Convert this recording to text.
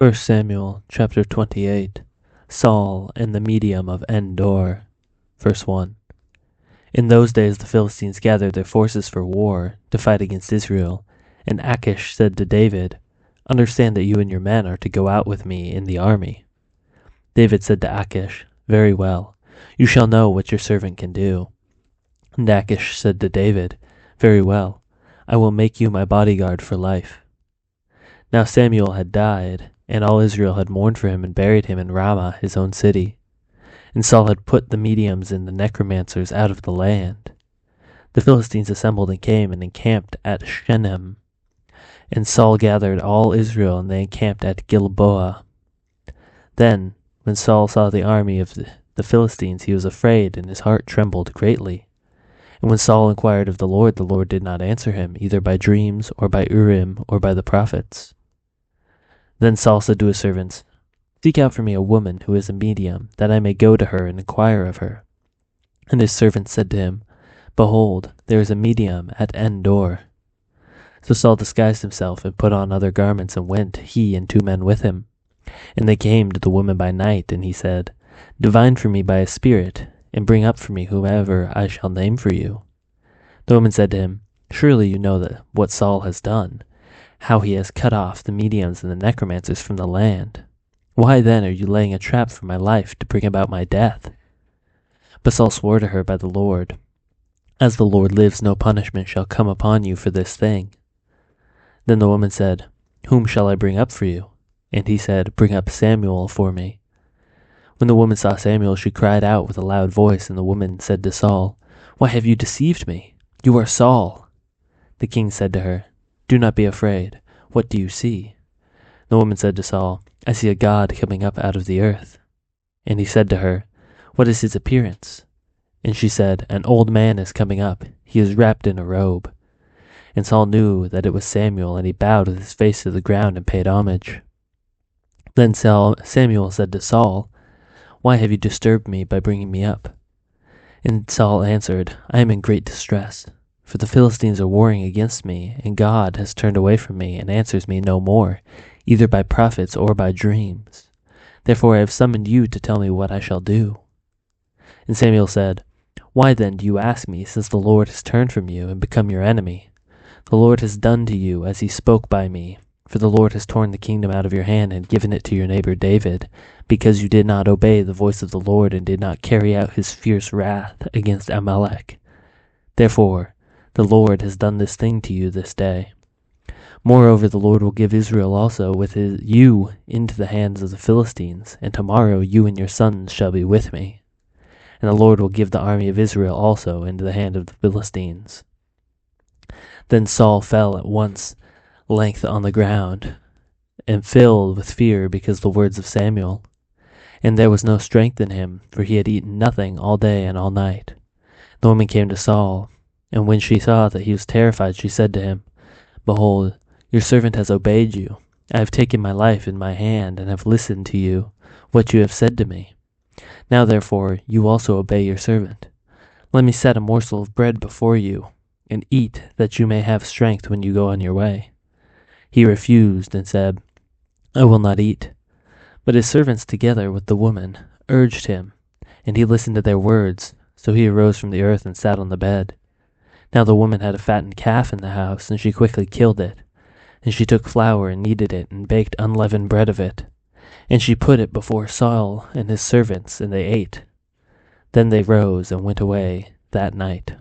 1 Samuel chapter 28. Saul and the medium of En-dor. Verse 1. In those days the Philistines gathered their forces for war to fight against Israel, and Achish said to David, "Understand that you and your men are to go out with me in the army." David said to Achish, "Very well, you shall know what your servant can do." And Achish said to David, "Very well, I will make you my bodyguard for life." Now Samuel had died, and all Israel had mourned for him and buried him in Ramah, his own city. And Saul had put the mediums and the necromancers out of the land. The Philistines assembled and came and encamped at Shenem. And Saul gathered all Israel, and they encamped at Gilboa. Then, when Saul saw the army of the Philistines, he was afraid, and his heart trembled greatly. And when Saul inquired of the Lord did not answer him, either by dreams, or by Urim, or by the prophets. Then Saul said to his servants, "Seek out for me a woman who is a medium, that I may go to her and inquire of her." And his servants said to him, "Behold, there is a medium at En-dor." So Saul disguised himself and put on other garments and went, he and 2 men with him. And they came to the woman by night, and he said, "Divine for me by a spirit, and bring up for me whomever I shall name for you." The woman said to him, "Surely you know that what Saul has done, how he has cut off the mediums and the necromancers from the land. Why then are you laying a trap for my life to bring about my death?" But Saul swore to her by the Lord, "As the Lord lives, no punishment shall come upon you for this thing." Then the woman said, "Whom shall I bring up for you?" And he said, "Bring up Samuel for me." When the woman saw Samuel, she cried out with a loud voice, and the woman said to Saul, "Why have you deceived me? You are Saul." The king said to her, "Do not be afraid. What do you see?" The woman said to Saul, "I see a god coming up out of the earth." And he said to her, "What is his appearance?" And she said, "An old man is coming up. He is wrapped in a robe." And Saul knew that it was Samuel, and he bowed with his face to the ground and paid homage. Then Samuel said to Saul, "Why have you disturbed me by bringing me up?" And Saul answered, "I am in great distress, for the Philistines are warring against me, and God has turned away from me and answers me no more, either by prophets or by dreams. Therefore I have summoned you to tell me what I shall do." And Samuel said, "Why then do you ask me, since the Lord has turned from you and become your enemy? The Lord has done to you as he spoke by me, for the Lord has torn the kingdom out of your hand and given it to your neighbor David, because you did not obey the voice of the Lord and did not carry out his fierce wrath against Amalek. Therefore the Lord has done this thing to you this day. Moreover, the Lord will give Israel also with you into the hands of the Philistines, and tomorrow you and your sons shall be with me. And the Lord will give the army of Israel also into the hand of the Philistines." Then Saul fell at once length on the ground, and filled with fear because of the words of Samuel. And there was no strength in him, for he had eaten nothing all day and all night. The woman came to Saul, and when she saw that he was terrified, she said to him, "Behold, your servant has obeyed you. I have taken my life in my hand, and have listened to you, what you have said to me. Now therefore you also obey your servant. Let me set a morsel of bread before you, and eat, that you may have strength when you go on your way." He refused and said, "I will not eat." But his servants, together with the woman, urged him, and he listened to their words. So he arose from the earth and sat on the bed. Now the woman had a fattened calf in the house, and she quickly killed it. And she took flour and kneaded it, and baked unleavened bread of it. And she put it before Saul and his servants, and they ate. Then they rose and went away that night.